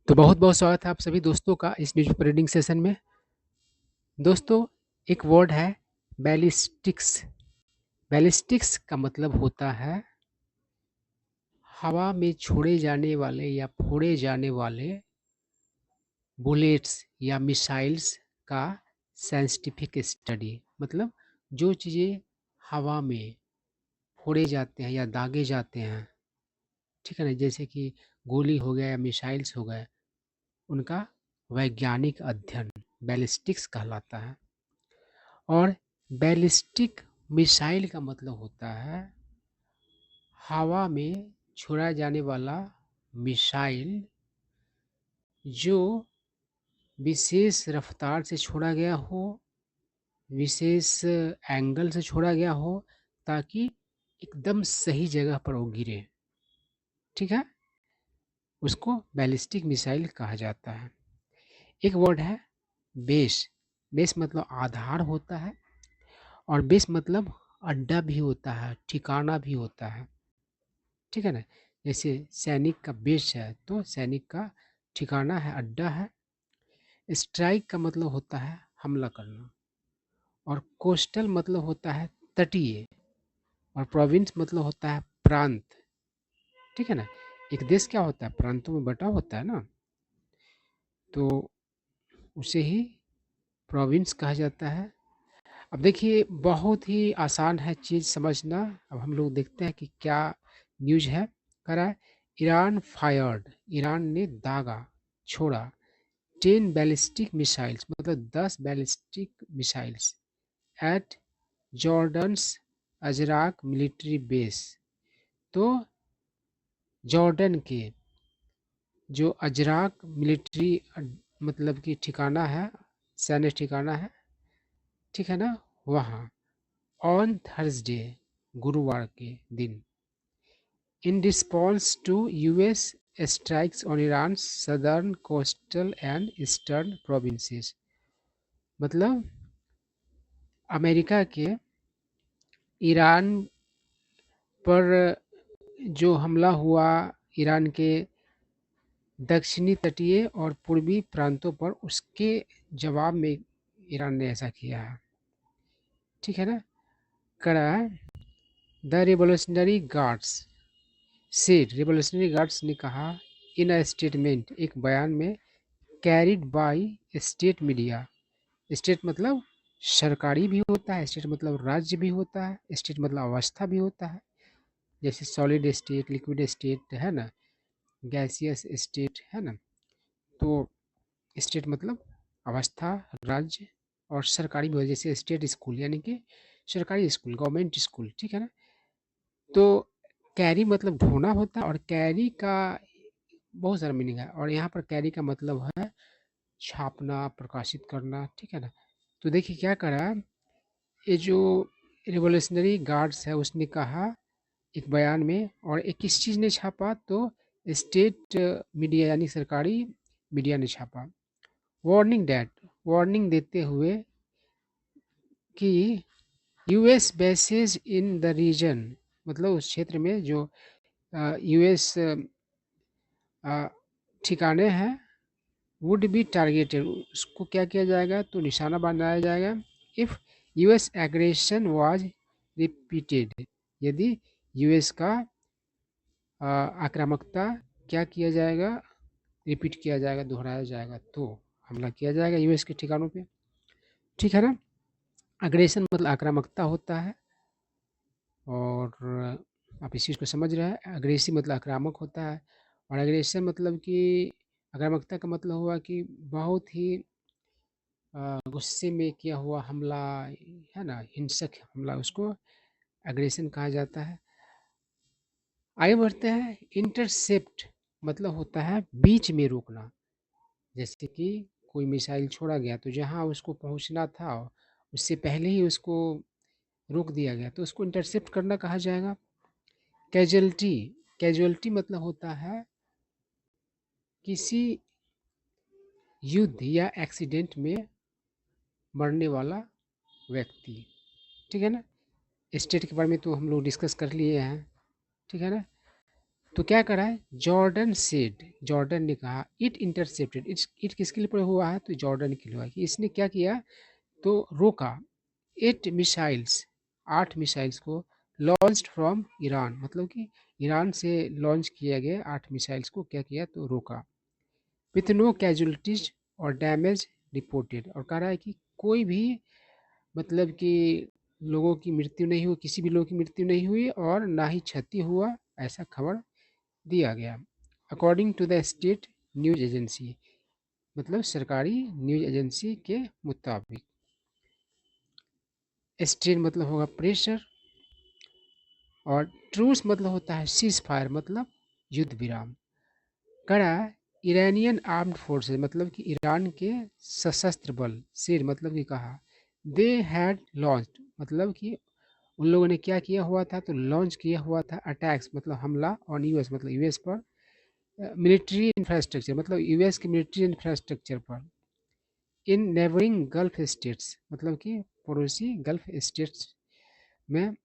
तो बहुत-बहुत स्वागत है आप सभी दोस्तों का इस न्यूज़ पेपर रीडिंग सेशन में। दोस्तों, एक वर्ड है बैलिस्टिक्स। बैलिस्टिक्स का मतलब होता है हवा में छोड़े जाने वाले या फोड़े जाने वाले बुलेट्स या मिसाइल्स का साइंटिफिक स्टडी। मतलब जो चीज़ें हवा में फोड़े जाते हैं या दागे जाते हैं, ठीक है ना? जैसे कि गोली हो गया या मिसाइल्स हो गए, उनका वैज्ञानिक अध्ययन बैलिस्टिक्स कहलाता है। और बैलिस्टिक मिसाइल का मतलब होता है हवा में छोड़ा जाने वाला मिसाइल जो विशेष रफ्तार से छोड़ा गया हो, विशेष एंगल से छोड़ा गया हो, ताकि एकदम सही जगह पर वो गिरे। ठीक है, उसको बैलिस्टिक मिसाइल कहा जाता है। एक वर्ड है बेस। बेस मतलब आधार होता है, और बेस मतलब अड्डा भी होता है, ठिकाना भी होता है। ठीक है ना? जैसे सैनिक का बेस है तो सैनिक का ठिकाना है, अड्डा है। स्ट्राइक का मतलब होता है हमला करना, और कोस्टल मतलब होता है तटीय, और प्रोविंस मतलब होता है प्रांत। ठीक है ना? एक देश क्या होता है, प्रांतों में बटा होता है ना, तो उसे ही प्रोविंस कहा जाता है। अब देखिए, बहुत ही आसान है चीज़ समझना। अब हम लोग देखते हैं कि क्या न्यूज़ है। कह रहा है ईरान फायर्ड, ईरान ने दागा, छोड़ा 10 बैलिस्टिक मिसाइल्स, मतलब 10 ballistic missiles at Jordan's Azraq military base. तो जॉर्डन के जो अजराक मिलिट्री मतलब कि ठिकाना है, सैन्य ठिकाना है, ठीक है ना, वहाँ ऑन थर्सडे, गुरुवार के दिन, in response to US strikes on Iran southern coastal and eastern provinces. मतलब अमेरिका के ईरान पर जो हमला हुआ, ईरान के दक्षिणी तटीय और पूर्वी प्रांतों पर, उसके जवाब में ईरान ने ऐसा किया है। ठीक है ना? करा the revolutionary guards said, revolutionary guards ने कहा इन अ स्टेटमेंट, एक बयान में, carried by state media. State मतलब सरकारी भी होता है, स्टेट मतलब राज्य भी होता है, स्टेट मतलब अवस्था भी होता है। जैसे सॉलिड स्टेट, लिक्विड स्टेट है ना, गैसियस स्टेट है ना। तो स्टेट मतलब अवस्था, राज्य, और सरकारी भी हो, जैसे स्टेट स्कूल यानी कि सरकारी स्कूल, गवर्नमेंट स्कूल। ठीक है ना? तो कैरी मतलब ढोना होता है, और कैरी का बहुत सारा मीनिंग है, और यहाँ पर कैरी का मतलब है छापना, प्रकाशित करना। ठीक है ना? तो देखिए क्या करा, ये जो रिवोल्यूशनरी गार्ड्स है उसने कहा एक बयान में, और एक किस चीज़ ने छापा, तो स्टेट मीडिया यानी सरकारी मीडिया ने छापा। वार्निंग डैट, वार्निंग देते हुए कि US bases in the region, मतलब उस क्षेत्र में जो यूएस ठिकाने हैं, वुड बी टारगेटेड, उसको क्या किया जाएगा, तो निशाना बनाया जाएगा। If US aggression was repeated, यदि यूएस का आक्रामकता क्या किया जाएगा, रिपीट किया जाएगा, दोहराया जाएगा, तो हमला किया जाएगा यूएस के ठिकानों पे। ठीक है ना? अग्रेशन मतलब आक्रामकता होता है, और आप इस चीज़ को समझ रहे हैं। अग्रेसिव मतलब आक्रामक होता है, और अग्रेशन मतलब कि आक्रामकता का मतलब हुआ कि बहुत ही गुस्से में किया हुआ हमला, है ना, हिंसक हमला, उसको एग्रेशन कहा जाता है। आगे बढ़ते हैं। इंटरसेप्ट मतलब होता है बीच में रोकना। जैसे कि कोई मिसाइल छोड़ा गया, तो जहाँ उसको पहुँचना था उससे पहले ही उसको रोक दिया गया, तो उसको इंटरसेप्ट करना कहा जाएगा। कैजुअल्टी, कैजुअल्टी मतलब होता है किसी युद्ध या एक्सीडेंट में मरने वाला व्यक्ति। ठीक है ना? स्टेट के बारे में तो हम लोग डिस्कस कर लिए हैं। ठीक है ना? तो क्या करा है, जॉर्डन सेड, जॉर्डन ने कहा, इट इंटरसेप्टेड, इट किसके लिए प्रयोग हुआ है, तो जॉर्डन के लिए हुआ है कि इसने क्या किया, तो रोका, 8 मिसाइल्स, 8 मिसाइल्स को लॉन्च्ड फ्रॉम ईरान, मतलब कि ईरान से लॉन्च किया गया 8 मिसाइल्स को क्या किया, तो रोका, विथ नो कैजुअलिटीज और डैमेज रिपोर्टेड, और कह रहा है कि कोई भी मतलब कि लोगों की मृत्यु नहीं हुई, किसी भी लोगों की मृत्यु नहीं हुई और ना ही क्षति हुआ, ऐसा खबर दिया गया, according to the state news agency, मतलब सरकारी न्यूज एजेंसी के मुताबिक। स्ट्रेन मतलब होगा प्रेशर, और ट्रूस मतलब होता है सीज फायर, मतलब युद्ध विराम। कड़ा, ईरानियन आर्म्ड फोर्सेज मतलब कि ईरान के सशस्त्र बल, सिर मतलब कि कहा, दे हैड लॉन्च्ड मतलब कि उन लोगों ने क्या किया हुआ था, तो लॉन्च किया हुआ था अटैक्स मतलब हमला ऑन यूएस, मतलब यूएस पर, मिलिट्री इंफ्रास्ट्रक्चर मतलब यूएस के मिलिट्री इंफ्रास्ट्रक्चर पर, इन नेबरिंग गल्फ स्टेट्स मतलब कि पड़ोसी गल्फ स्टेट्स में,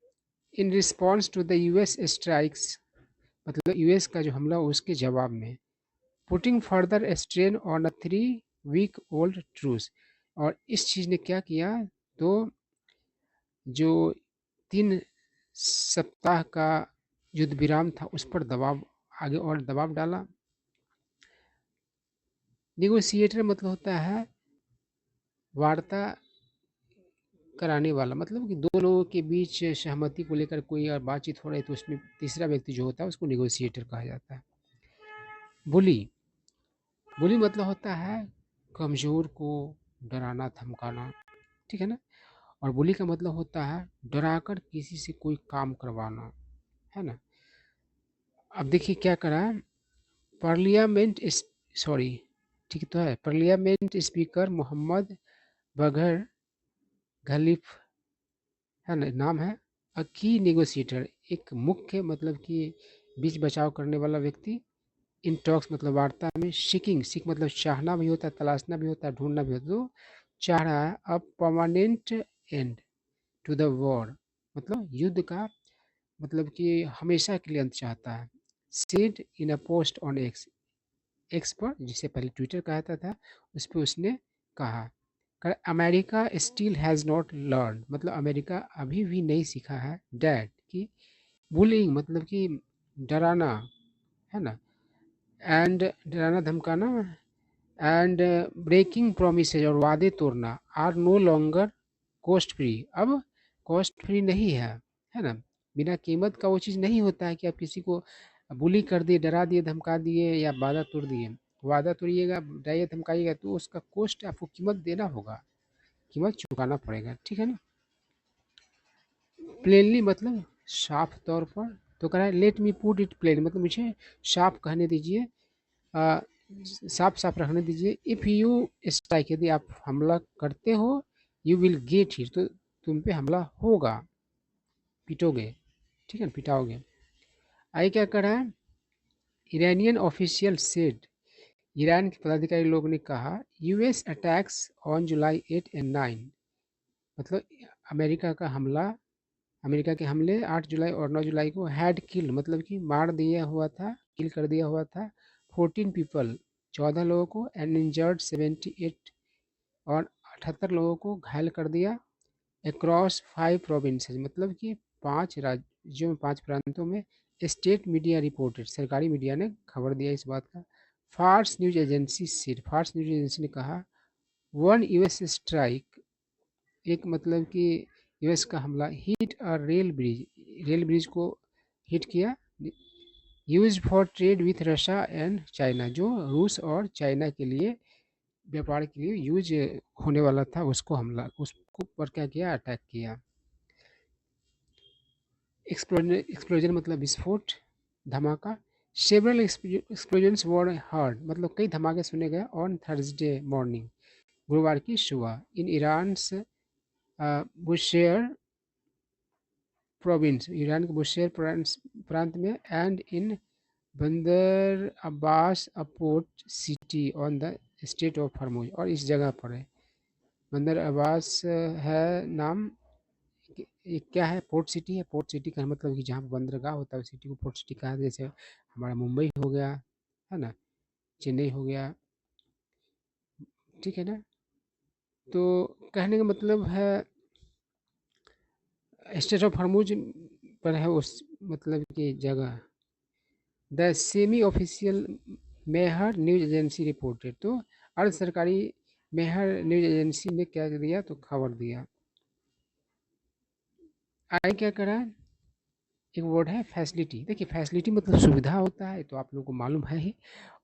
in response to the US strikes मतलब यूएस का जो हमला उसके जवाब में, putting further strain on a 3 week old truce, और इस चीज़ ने क्या किया, तो जो 3 सप्ताह का युद्ध विराम था उस पर दबाव, आगे और दबाव डाला। निगोशिएटर मतलब होता है वार्ता कराने वाला, मतलब कि दो लोगों के बीच सहमति को लेकर कोई और बातचीत हो रही है तो उसमें तीसरा व्यक्ति जो होता है उसको निगोशिएटर कहा जाता है। बुली, बुली मतलब होता है कमज़ोर को डराना धमकाना, ठीक है ना, और बुली का मतलब होता है डराकर किसी से कोई काम करवाना, है ना। अब देखिए क्या करा, पार्लियामेंट सॉरी, ठीक तो है, पार्लियामेंट स्पीकर मोहम्मद बगर खलीफ, है ना नाम है, अ की नेगोशिएटर एक मुख्य मतलब कि बीच बचाव करने वाला व्यक्ति, इन टॉक्स मतलब वार्ता में, सीकिंग, सीक मतलब चाहना भी होता है, तलाशना भी होता है, ढूंढना भी होता है, तो चाह रहा है अब permanent end to the war मतलब युद्ध का मतलब कि हमेशा के लिए अंत चाहता है, said in a post on x, x पर जिसे पहले ट्विटर कहता था उस पर उसने कहा, America still has not learn मतलब अमेरिका अभी भी नहीं सीखा है, डैट कि बुलिंग मतलब कि डराना, है ना, एंड डराना धमकाना, एंड ब्रेकिंग प्रोमिसेज और वादे तोड़ना, are no longer cost free, अब कॉस्ट फ्री नहीं है ना, बिना कीमत का वो चीज़ नहीं होता है कि आप किसी को बुली कर दिए, डरा दिए, धमका दिए या वादा तोड़ दिए, वादा तोड़िएगा, डराइए, धमकाइएगा तो उसका कॉस्ट आपको कीमत देना होगा, कीमत चुकाना पड़ेगा, ठीक है ना। प्लेनली मतलब साफ तौर पर, तो कह रहा है let me put it plain मतलब मुझे साफ कहने दीजिए, आ, साफ साफ रखने दीजिए, इफ़ यू स्ट्राइक यदि आप हमला करते हो, यू विल गेट हिट तो तुम पे हमला होगा, पिटोगे, ठीक है, पिटाओगे। आगे क्या कर रहा है, ईरानियन ऑफिशियल सेड, ईरान के पदाधिकारी लोग ने कहा, यूएस अटैक्स ऑन जुलाई 8 और 9 मतलब अमेरिका का हमला, अमेरिका के हमले 8 जुलाई और 9 जुलाई को हैड किल्ड मतलब कि मार दिया हुआ था, किल कर दिया हुआ था, 14 पीपल 14 लोगों को, एंड इंजर्ड 78 और 78 लोगों को घायल कर दिया, अक्रॉस 5 प्रोविंसेस मतलब कि 5 राज्यों में, 5 प्रांतों में, स्टेट मीडिया रिपोर्टेड सरकारी मीडिया ने खबर दिया इस बात का, फार्स न्यूज एजेंसी सिर, फार्स न्यूज एजेंसी ने कहा, वन यूएस स्ट्राइक एक मतलब कि यूएस का हमला, हिट और रेल ब्रिज, रेल ब्रिज को हिट किया, use for trade with Russia and China जो रूस और चाइना के लिए व्यापार के लिए यूज होने वाला था, उसको हमला, उसको पर क्या किया, अटैक किया। एक्सप्लोजन मतलब विस्फोट, धमाका, सेवरल एक्सप्लोजन्स वर हर्ड मतलब कई धमाके सुने गए, ऑन थर्सडे मॉर्निंग गुरुवार की सुबह, in Iran Bushehr province Iran के बुशेर प्रांत में, and in Bandar Abbas a port city on the state of Hormuz, और इस जगह पर है, बंदर अब्बास है नाम एक क्या है, पोर्ट सिटी है। पोर्ट सिटी का मतलब कि जहाँ पे बंदरगाह होता है उस सिटी को पोर्ट सिटी कहा, जैसे हमारा मुंबई हो गया, है ना, चेन्नई हो गया, ठीक है ना। तो कहने का मतलब है स्टेट ऑफ हॉर्मुज पर है उस मतलब की जगह। The semi official Mehr news agency reported, तो अर्ध सरकारी मेहर न्यूज एजेंसी ने क्या दिया, तो खबर दिया। आई क्या करा, एक वर्ड है फैसिलिटी। देखिए फैसिलिटी मतलब सुविधा होता है, तो आप लोगों को मालूम है ही।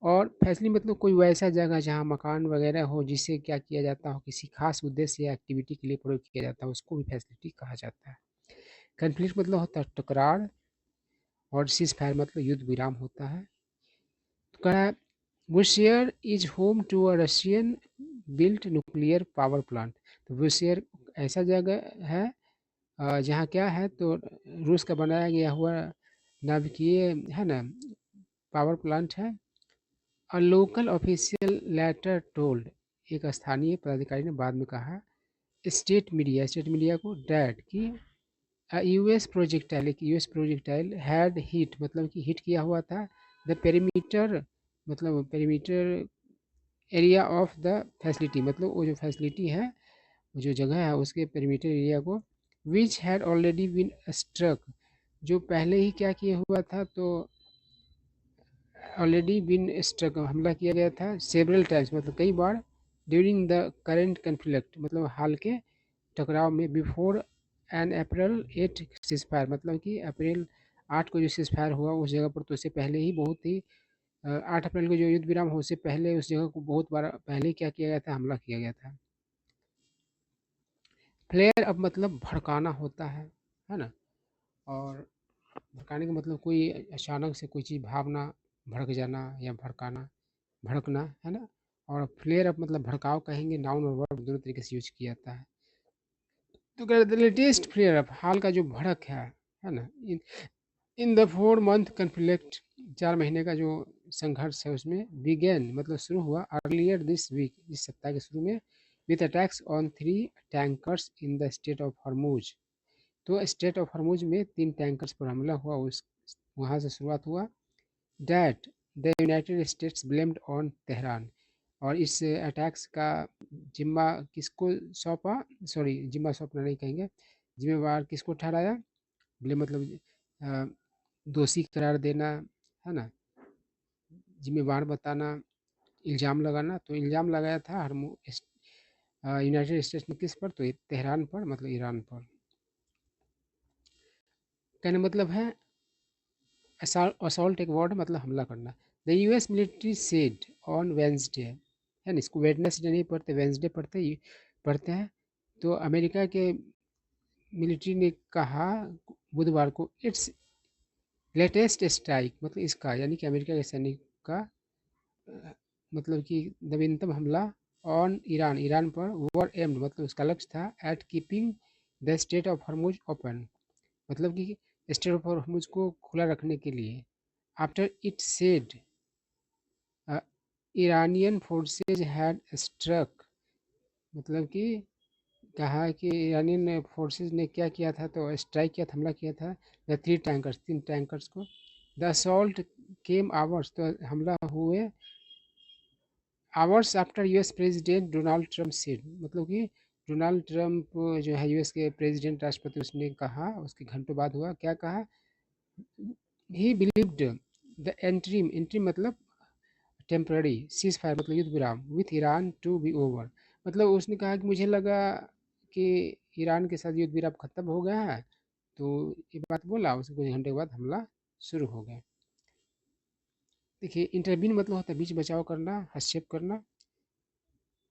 और फैसिलिटी मतलब कोई वैसा जगह जहाँ मकान वगैरह हो जिससे क्या किया जाता हो, किसी खास उद्देश्य या एक्टिविटी के लिए प्रयोग किया जाता है, उसको भी फैसिलिटी कहा जाता है। कन्फ्लिक्ट मतलब होता है टकरार, और सीज फायर मतलब युद्ध विराम होता है। तो कहा Bushehr is home to a Russian built nuclear power plant. तो बुशेयर ऐसा जगह है जहाँ क्या है, तो रूस का बनाया गया हुआ नाभिकीय, है ना, पावर प्लांट है। A local official later told, एक स्थानीय पदाधिकारी ने बाद में कहा स्टेट मीडिया को डैट कि यूएस प्रोजेक्टाइल, एक यूएस प्रोजेक्टाइल हैड हिट, मतलब कि हिट किया हुआ था द पेरीमीटर, मतलब perimeter area of the facility, मतलब वो जो फैसिलिटी है, वो जो जगह है उसके पेरीमीटर एरिया को, which had already been struck, जो पहले ही क्या किया हुआ था, तो ऑलरेडी बीन स्ट्रक हमला किया गया था सेवरल टाइम्स, मतलब कई बार, ड्यूरिंग द करेंट कन्फ्लिक्ट, मतलब हाल के टकराव में, बिफोर एन अप्रैल 8 सीज फायर, मतलब कि अप्रैल 8 को जो सीज फायर हुआ उस जगह पर, तो उससे पहले ही बहुत ही 8 अप्रैल को जो युद्ध विराम हो उससे पहले उस जगह को बहुत बार पहले क्या किया गया था, हमला किया गया था। फ्लेयर अब मतलब भड़काना होता है ना। और भड़काने का मतलब कोई अचानक से कोई चीज़ भावना, भड़क जाना या भड़काना, भड़कना, है ना। और फ्लेयर अप मतलब भड़काव कहेंगे, नाउन और वर्ब दोनों तरीके से यूज किया जाता है। तो कह रहे लेटेस्ट फ्लेयर अप, हाल का जो भड़क है ना, इन द 4 मंथ कन्फ्लिक्ट, 4 महीने का जो संघर्ष है उसमें, बिगेन मतलब शुरू हुआ, अर्लियर दिस वीक, इस सप्ताह के शुरू में, with attacks on 3 tankers in the state of Hormuz. तो स्टेट ऑफ हॉर्मुज में 3 टैंकर्स पर हमला हुआ, उस वहाँ से शुरुआत हुआ। That the United states blamed on Tehran, और इस अटैक्स का जिम्मा किसको सौंपा, सॉरी जिम्मा सौंपना नहीं कहेंगे, जिम्मेवार किसको ठहराया, ब्लेम मतलब अ, दोषी करार देना, है ना, जिम्मेवार बताना, इल्ज़ाम लगाना। तो इल्ज़ाम लगाया था यूनाइटेड स्टेट्स ने किस पर, तो तेहरान पर, मतलब ईरान पर। कहने मतलब है असॉल्ट एक वर्ड मतलब हमला करना। The US military said on Wednesday, है ना, इसको वेडनेसडे नहीं पढ़ते, वेंसडे पढ़ते हैं। तो अमेरिका के मिलिट्री ने कहा बुधवार को, इट्स लेटेस्ट स्ट्राइक, मतलब इसका यानी कि अमेरिका के सैनिक का मतलब कि नवीनतम हमला, ऑन ईरान, ईरान पर, वर एम्ड मतलब उसका लक्ष्य था, at keeping the state of Hormuz open, मतलब कि स्टेट ऑफ हॉर्मुज को खुला रखने के लिए। After it said Iranian forces had struck, मतलब कि कहा कि ईरानियन फोर्सेज ने क्या किया था, तो स्ट्राइक किया था, हमला किया था द 3 टैंकर्स, 3 टैंकर्स को। द असॉल्ट केम आवर्स, तो हमला हुए hours after US president Donald Trump said, मतलब कि डोनाल्ड ट्रंप जो है यूएस के प्रेसिडेंट राष्ट्रपति, उसने कहा, उसके घंटों बाद हुआ, क्या कहा, he believed the interim, interim मतलब टेम्पररी, सीज फायर मतलब युद्ध विराम, with Iran to be over, मतलब उसने कहा कि मुझे लगा कि ईरान के साथ युद्ध विराम खत्म हो गया है, तो ये बात बोला, उसके कुछ घंटे के बाद हमला शुरू हो गया। देखिए इंटरवीन मतलब होता है बीच बचाव करना, हस्तक्षेप करना,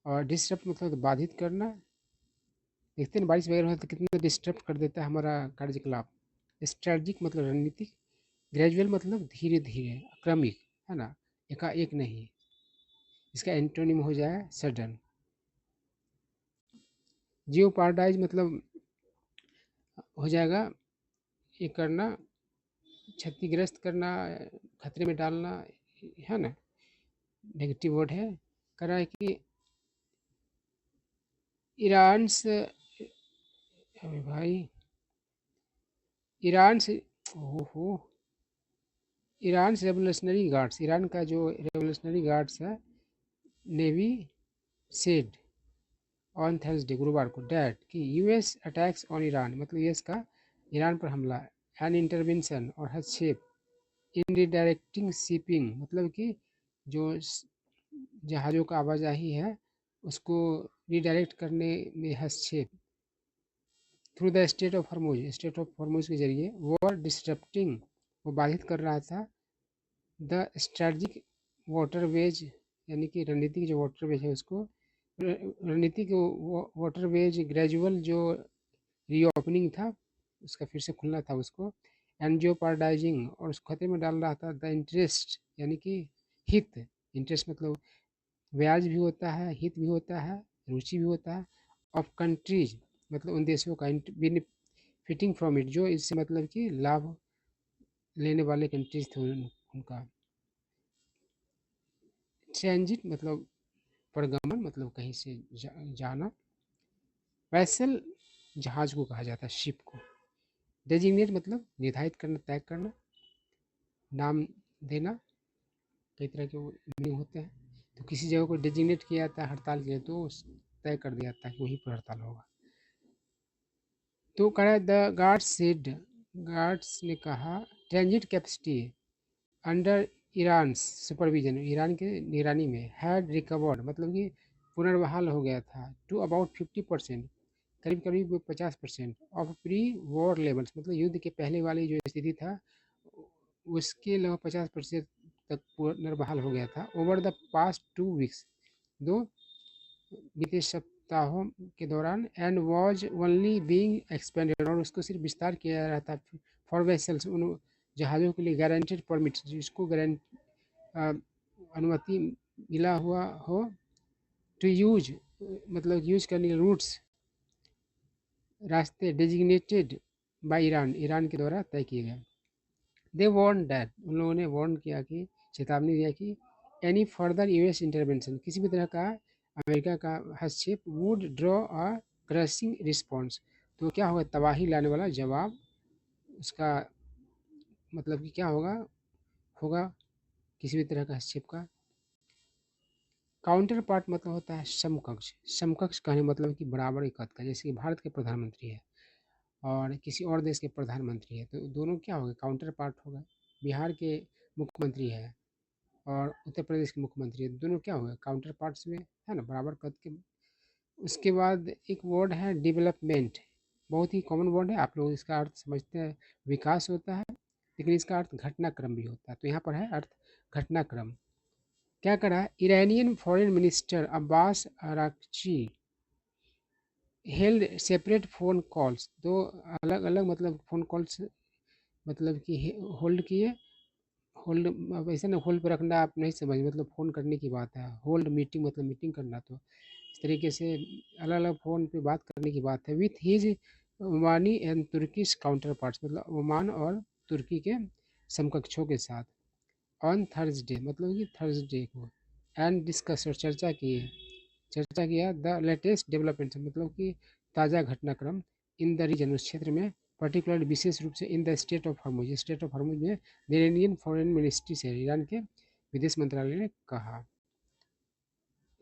और डिस्टर्ब मतलब बाधित करना। देखते हैं बारिश वगैरह हो तो कितना डिस्टर्ब कर देता है हमारा कार्यकलाप। स्ट्रेटजिक मतलब रणनीतिक, ग्रेजुअल मतलब धीरे धीरे, क्रमिक, है ना, एकाएक नहीं। इसका एंटोनिम हो जाए सडन। जियो पार्डाइज मतलब हो जाएगा ये करना, क्षतिग्रस्त करना, खतरे में डालना, है ना, नेगेटिव वर्ड है। कह रहा है कि ईरान से, अरे भाई ईरान से ओहो ईरान रेवोल्यूशनरी गार्ड्स, ईरान का जो रेवोल्यूशनरी गार्ड्स है, नेवी सेड ऑन थर्सडे, गुरुवार को, डैट कि यूएस अटैक्स ऑन ईरान, मतलब यूएस का ईरान पर हमला, एन इंटरवेंशन और हस्तक्षेप, इन रिडायरेक्टिंग शिपिंग, मतलब कि जो जहाज़ों का आवाजाही है उसको रिडायरेक्ट करने में हस्तक्षेप, through the state of Hormuz, state of Hormuz के जरिए, वॉर डिस्टरप्टिंग, वो बाधित कर रहा था, द स्ट्रेटजिक वाटरवेज, यानी कि रणनीतिक जो वाटरवेज है उसको, रणनीतिक वाटरवेज ग्रेजुअल जो रीओपनिंग था उसका फिर से खुलना था उसको, एंड जो पारडाइजिंग, और उस खतरे में डाल रहा था द इंटरेस्ट, यानी कि हित, इंटरेस्ट मतलब ब्याज भी होता है, हित भी होता है, रुचि भी होता है, ऑफ कंट्रीज, मतलब उन देशों का, बेनिफिटिंग फ्रॉम इट, जो इससे मतलब कि लाभ लेने वाले कंट्रीज थे उनका, ट्रांजिट मतलब परगमन, मतलब कहीं से जाना, वैसल जहाज को कहा जाता है, शिप को, डेजिग्नेट मतलब निर्धारित करना, तय करना, नाम देना, कई तरह के मीनिंग होते हैं, तो किसी जगह को डेजिग्नेट किया जाता है हड़ताल के लिए, तो तय कर दिया जाता है कि वहीं पर हड़ताल होगा। तो कह रहा है द गार्ड्स सेड, गार्ड्स ने कहा, transit capacity under Iran supervision, Iran के निगरानी में, हैड रिकवर्ड, मतलब कि पुनर्बहाल हो गया था, टू अबाउट 50%, करीब करीब 50% ऑफ प्री वॉर लेवल्स, मतलब युद्ध के पहले वाली जो स्थिति था उसके लगभग 50% तक पुनर्बहाल हो गया था, ओवर द पास्ट 2 वीक्स, दो बीते सप्ताहों के दौरान, and was only being expanded, और उसको सिर्फ विस्तार किया जा रहा था, फॉर वेसल्स, उन जहाज़ों के लिए गारंटेड परमिट, जिसको अनुमति मिला हुआ हो, टू यूज, मतलब यूज करने के रूट्स, रास्ते, डेजिग्नेटेड बाय ईरान, ईरान के द्वारा तय किए गए। दे वार्न दैट, उन लोगों ने वार्न किया कि, चेतावनी दिया कि, एनी फर्दर यूएस इंटरवेंशन, किसी भी तरह का अमेरिका का हस्तक्षेप, would draw a crushing response, तो क्या होगा, तबाही लाने वाला जवाब, उसका मतलब कि क्या होगा, होगा किसी भी तरह का हस्तक्षेप का। काउंटर पार्ट मतलब होता है समकक्ष, समकक्ष कहने मतलब कि बराबर एक कद का, जैसे कि भारत के प्रधानमंत्री है और किसी और देश के प्रधानमंत्री है, तो दोनों क्या हो गए, काउंटर पार्ट हो गए। बिहार के मुख्यमंत्री है और उत्तर प्रदेश के मुख्यमंत्री है, दोनों क्या हो गए, काउंटर पार्ट्स में, है ना, बराबर कद के। उसके बाद एक वर्ड है डेवलपमेंट, बहुत ही कॉमन वर्ड है, आप लोग इसका अर्थ समझते हैं, विकास होता है, लेकिन इसका अर्थ घटनाक्रम भी होता है, तो यहाँ पर है अर्थ घटनाक्रम। क्या करा, Iranian foreign minister Abbas Araghchi held separate phone calls, दो अलग अलग मतलब फ़ोन कॉल्स, मतलब कि होल्ड किए, होल्ड, अब ऐसे ना होल्ड पर रखना आप नहीं समझ, मतलब फ़ोन करने की बात है, होल्ड मीटिंग मतलब मीटिंग करना, तो इस तरीके से अलग अलग फ़ोन पे बात करने की बात है, with his Omani and Turkish counterparts, मतलब ओमान और तुर्की के समकक्षों के साथ, ऑन थर्सडे, मतलब कि थर्सडे को, एंड डिस्कस, और चर्चा किया द लेटेस्ट डेवलपमेंट, मतलब कि ताज़ा घटनाक्रम, इन द रीजन, उस क्षेत्र में, पर्टिकुलर विशेष रूप से, in the state of Hormuz, state of Hormuz में, ईरानियन फॉरेन मिनिस्ट्री से, ईरान के विदेश मंत्रालय ने कहा।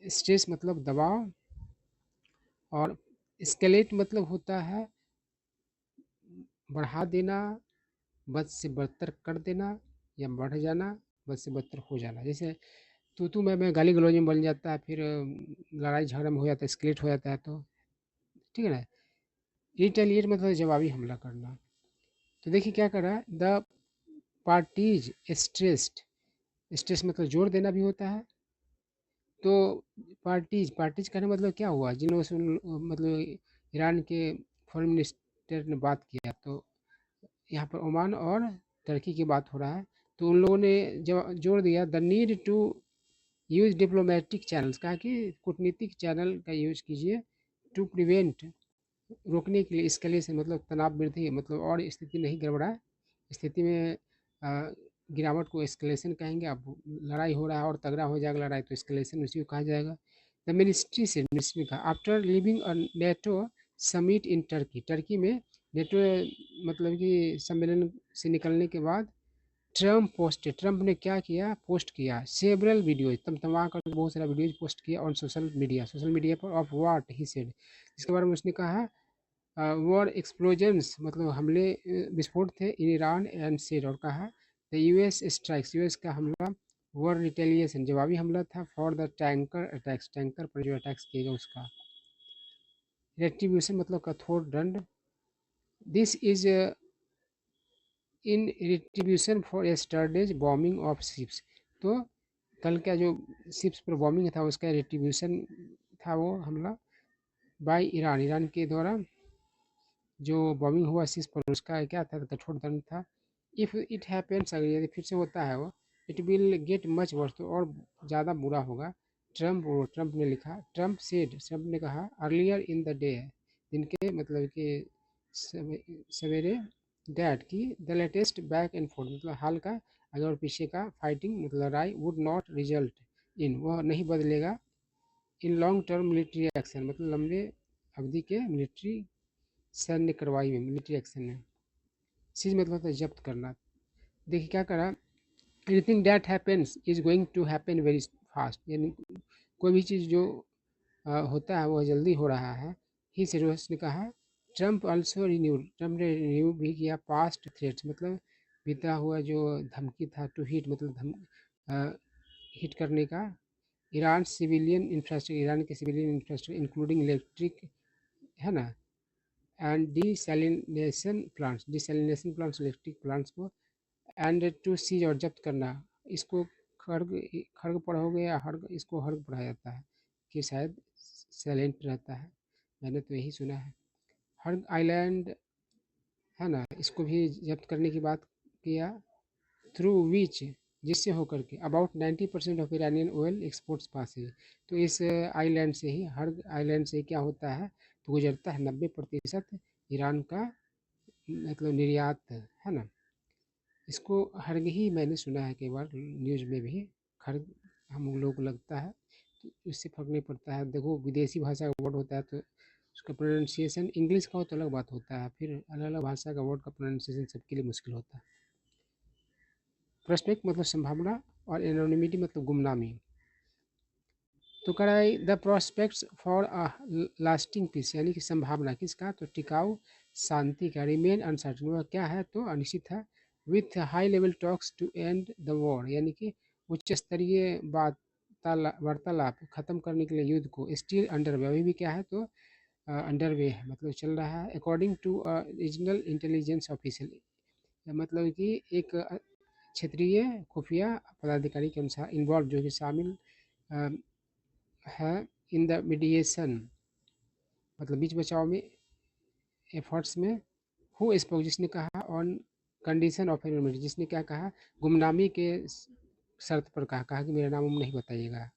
स्ट्रेस मतलब दबाव, और स्केलेट मतलब होता है बढ़ा देना, बद से बदतर कर देना, या बढ़ जाना, बद से बदतर हो जाना, जैसे तू मैं गाली गलौज में बन जाता है, फिर लड़ाई झगड़ा में हो जाता है, स्केलेट हो जाता है, तो ठीक है ना। रिटेलिएट मतलब जवाबी हमला करना। तो देखिए क्या कर रहा है, द पार्टीज स्ट्रेस्ड, स्ट्रेस मतलब जोर देना भी होता है, तो पार्टीज, पार्टीज का मतलब क्या हुआ, जिन लोगों से मतलब ईरान के फॉरेन मिनिस्टर ने बात किया, तो यहाँ पर ओमान और टर्की की बात हो रहा है, तो उन लोगों ने जो जोर दिया, the need to use diplomatic channels, कहा कि कूटनीतिक चैनल का यूज कीजिए, टू प्रिवेंट, रोकने के लिए, एस्केलेशन मतलब तनाव वृद्धि, मतलब और स्थिति नहीं गड़बड़ाए, स्थिति में गिरावट को एस्केलेशन कहेंगे, अब लड़ाई हो रहा है और तगड़ा हो जाएगा लड़ाई, तो एस्केलेशन उसी को कहा जाएगा। द मिनिस्ट्री से, मिनिस्ट्री का, after living a NATO summit in Turkey, Turkey में नेटो मतलब कि सम्मेलन से निकलने के बाद ट्रम्प ने क्या किया, पोस्ट किया सेवरल वीडियोज, तमा कर बहुत सारा वीडियोज पोस्ट किया ऑन सोशल मीडिया पर, ऑफ व्हाट ही सेड, इसके बारे में उसने कहा वॉर एक्सप्लोजन्स मतलब हमले विस्फोट थे इन ईरान एंड सेड, और कहा द यूएस स्ट्राइक्स, यूएस का हमला, वॉर रिटेलिएशन जवाबी हमला था, for the tanker attacks, tanker पर जो अटैक्स किए गए उसका, रेट्रीब्यूशन मतलब कठोर दंड, this is in retribution for yesterday's bombing of ships, तो कल का जो शिप्स पर बॉम्बिंग था उसका रिट्रीब्यूशन था वो हमला, बाय ईरान, ईरान के द्वारा जो बॉम्बिंग हुआ शिप्स पर उसका क्या था, कठोर दंड था। इफ़ इट हैपेंस, अगर यदि फिर से होता है वो, it will get much worse, तो और ज़्यादा बुरा होगा। ट्रम्प ने लिखा, ट्रम्प ने कहा अर्लियर इन द डे, दिन के मतलब कि सवेरे, डैट की the latest back and fourth मतलब हाल का आगे और पीछे का फाइटिंग मतलब लड़ाई वुड नॉट रिजल्ट इन, वह नहीं बदलेगा in long term military action मतलब लंबे अवधि के मिलिट्री सैन्य कार्रवाई में, मिलिट्री एक्शन में। सीज मतलब होता है जब्त करना। देखिए क्या करा, anything that happens is going to happen very fast, यानी कोई भी चीज़ जो होता है वह जल्दी हो रहा है। ही सीरोस ने कहा, ट्रम्प ने रिन्यू भी किया पास्ट थ्रेट्स मतलब बीता हुआ जो धमकी था, टू हिट मतलब हिट करने का, ईरान सिविलियन इंफ्रास्ट्रक्चर, ईरान के सिविलियन इंफ्रास्ट्रक्चर इंक्लूडिंग इलेक्ट्रिक, है ना, and desalination plants electric plants को, एंड टू सीज और जब्त करना, इसको खड़ग खड़ग पढ़ोगे या हर्ग, इसको हर्ग पढ़ा जाता है कि शायद साइलेंट रहता है, मैंने तो यही सुना है। हर्ग आइलैंड, है ना, इसको भी जब्त करने की बात किया, थ्रू विच, जिससे होकर के about 90% of Iranian oil exports pass है, तो इस आइलैंड से ही, हर्ग आइलैंड से क्या होता है, तो गुजरता है 90% ईरान का मतलब निर्यात, है ना। इसको हर्ग ही मैंने सुना है कई बार न्यूज़ में भी, खर्ग हम लोग को लगता है, तो इससे फर्क नहीं पड़ता है। देखो विदेशी भाषा का वर्ड होता है तो उसका प्रोनाउंसिएशन इंग्लिश का हो तो अलग बात होता है, फिर अलग अलग भाषा का वर्ड का प्रोनाउंसिएशन सबके लिए मुश्किल होता है। प्रोस्पेक्ट मतलब संभावना, और एनोनिमिटी मतलब गुमनामी। तो कह रहा है the prospects for a lasting peace, यानी कि संभावना किसका, तो टिकाऊ शांति का, रिमेन अनसर्टन, वह क्या है, तो अनिश्चित है, with high level talks to end the war, यानी कि उच्च स्तरीय वार्तालाप खत्म करने के लिए युद्ध को, स्टिल अंडर वे, अभी भी क्या है, तो अंडर वे है मतलब चल रहा है, according to regional intelligence official, मतलब कि एक क्षेत्रीय खुफिया पदाधिकारी के अनुसार, इन्वॉल्व जो कि शामिल है, इन द मीडिएशन मतलब बीच बचाव में, एफर्ट्स में, हु स्पोक जिसने कहा, ऑन कंडीशन ऑफ एनोनिमिटी जिसने क्या कहा, गुमनामी के शर्त पर कहा कि मेरा नाम नहीं बताइएगा।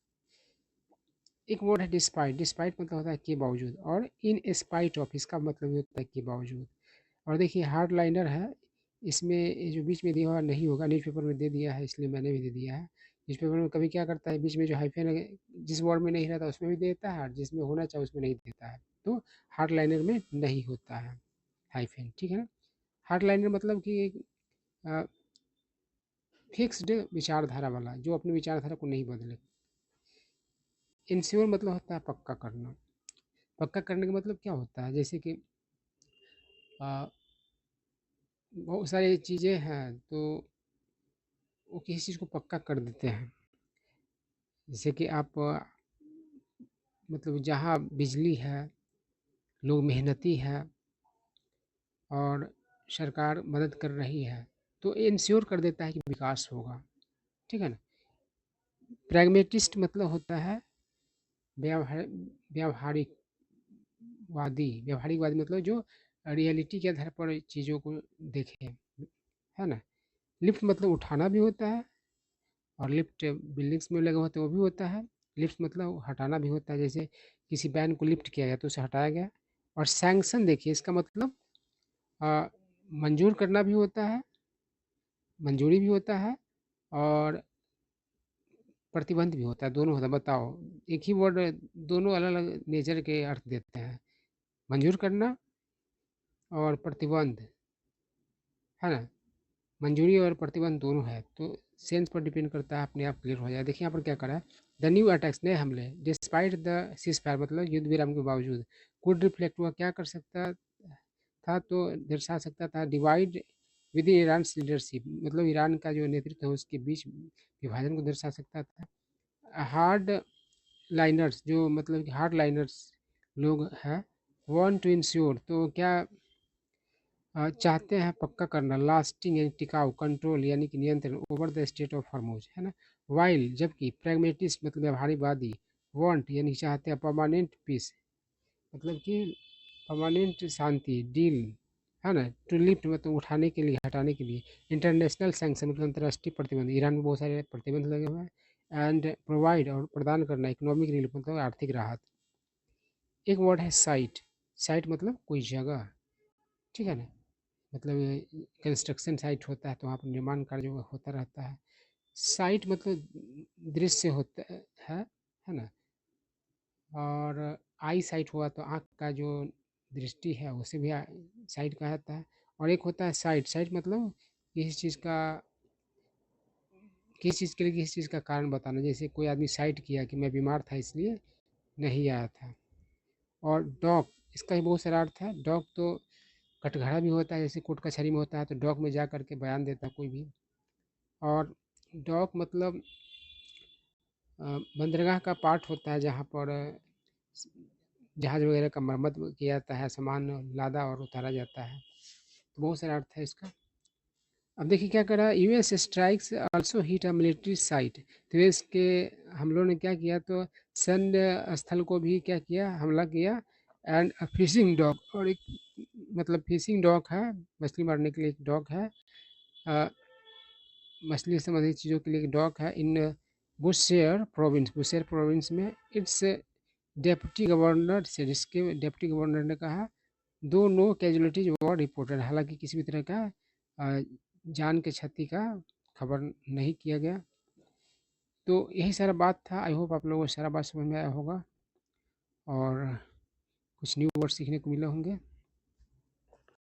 एक वर्ड है डिस्पाइट, डिस्पाइट मतलब होता है के बावजूद, और इन स्पाइट ऑफ इसका मतलब होता है के बावजूद। और देखिए हार्ड लाइनर है, इसमें ये जो बीच में दिया हुआ नहीं होगा, न्यूज़पेपर में दे दिया है इसलिए मैंने भी दे दिया है। न्यूज़पेपर में कभी क्या करता है, बीच में जो हाइफन है जिस वर्ड में नहीं रहता उसमें भी देता है, और जिसमें होना चाहिए उसमें नहीं देता है, तो हार्ड लाइनर में नहीं होता है हाइफन, ठीक है ना। हार्ड लाइनर मतलब कि एक फिक्स्ड विचारधारा वाला जो अपनी विचारधारा को नहीं बदले। इंश्योर मतलब होता है पक्का करना, पक्का करने का मतलब क्या होता है, जैसे कि आ, बहुत सारी चीज़ें हैं तो वो किसी चीज़ को पक्का कर देते हैं, जैसे कि आप मतलब जहाँ बिजली है, लोग मेहनती है और सरकार मदद कर रही है, तो ये इंश्योर कर देता है कि विकास होगा, ठीक है ना। प्रैग्मेटिस्ट मतलब होता है व्यवहार व्यवहारिकवादी मतलब जो रियलिटी के आधार पर चीज़ों को देखे, है ना। लिफ्ट मतलब उठाना भी होता है, और लिफ्ट बिल्डिंग्स में लगे होते हैं वो भी होता है। लिफ्ट मतलब हटाना भी होता है, जैसे किसी बैन को लिफ्ट किया गया तो उसे हटाया गया। और सैंक्शन देखिए इसका मतलब अ, मंजूर करना भी होता है, मंजूरी भी होता है, और प्रतिबंध भी होता है, दोनों होता है। बताओ एक ही वर्ड दोनों अलग अलग नेचर के अर्थ देते हैं, मंजूर करना और प्रतिबंध, है ना, मंजूरी और प्रतिबंध दोनों है, तो सेंस पर डिपेंड करता है, अपने आप क्लियर हो जाए। देखिए यहाँ पर क्या करा है, द न्यू अटैक्स, नए हमले, डिस्पाइट द सीज फायर, मतलब युद्ध विराम के बावजूद, कुड रिफ्लेक्ट, हुआ क्या कर सकता था, तो दर्शा सकता था, divide with in Iran leadership, मतलब ईरान का जो नेतृत्व है उसके बीच विभाजन को दर्शा सकता था। हार्ड लाइनर्स, जो मतलब कि हार्ड लाइनर्स लोग हैं, वांट टू इंश्योर, तो क्या चाहते हैं पक्का करना, लास्टिंग यानी टिकाऊ, कंट्रोल यानी कि नियंत्रण, over the state of Hormuz, है ना, वाइल जबकि प्रैग्मेटिस्ट मतलब व्यवहारिकवादी, वांट यानी चाहते हैं परमानेंट पीस, मतलब कि परमानेंट शांति, डील, है ना, टू लिफ्ट मतलब उठाने के लिए, हटाने के लिए, इंटरनेशनल सैंक्शन मतलब अंतर्राष्ट्रीय प्रतिबंध, ईरान में बहुत सारे प्रतिबंध लगे हुए हैं, एंड प्रोवाइड और प्रदान करना, इकोनॉमिक रिलीफ मतलब आर्थिक राहत। एक वर्ड है साइट, साइट मतलब कोई जगह, ठीक है ना, मतलब कंस्ट्रक्शन साइट होता है तो वहाँ पर निर्माण कार्य जो होता रहता है। साइट मतलब दृश्य होता है ना, और आई साइट हुआ तो आँख का जो दृष्टि है उसे भी साइट कहा जाता है। और एक होता है साइट, साइट मतलब किसी चीज़ का, किसी चीज़ के लिए किसी चीज़ का कारण बताना, जैसे कोई आदमी साइट किया कि मैं बीमार था इसलिए नहीं आया था। और डॉग, इसका भी बहुत सारा अर्थ है, डॉग तो कटघरा भी होता है, जैसे कोर्ट कचहरी में होता है तो डॉग में जा करके बयान देता है कोई भी। और डॉक मतलब बंदरगाह का पार्ट होता है जहाँ पर जहाज वगैरह का मरम्मत किया जाता है, सामान लादा और उतारा जाता है, तो बहुत सारा अर्थ है इसका। अब देखिए क्या करा, US strikes also hit a military site, तो यूएस के हमलों ने क्या किया, तो सैन्य स्थल को भी क्या किया, हमला किया। एंड फिशिंग डॉग, और एक मतलब फिशिंग डॉग है, मछली मारने के लिए एक डॉग है, अ, मछली से संबंधित चीज़ों के लिए एक डॉग है, इन बुशेयर प्रोविंस, बुशेयर प्रोविंस में। इट्स डेप्टी गवर्नर से, जिसके डेप्टी गवर्नर ने कहा, दो नो कैजुअलिटीज वर रिपोर्टेड, हालांकि किसी भी तरह का अ, जान के क्षति का खबर नहीं किया गया। तो यही सारा बात था, आई होप आप लोगों को सारा बात समझ में आया होगा और कुछ न्यू वर्ड सीखने को मिले होंगे।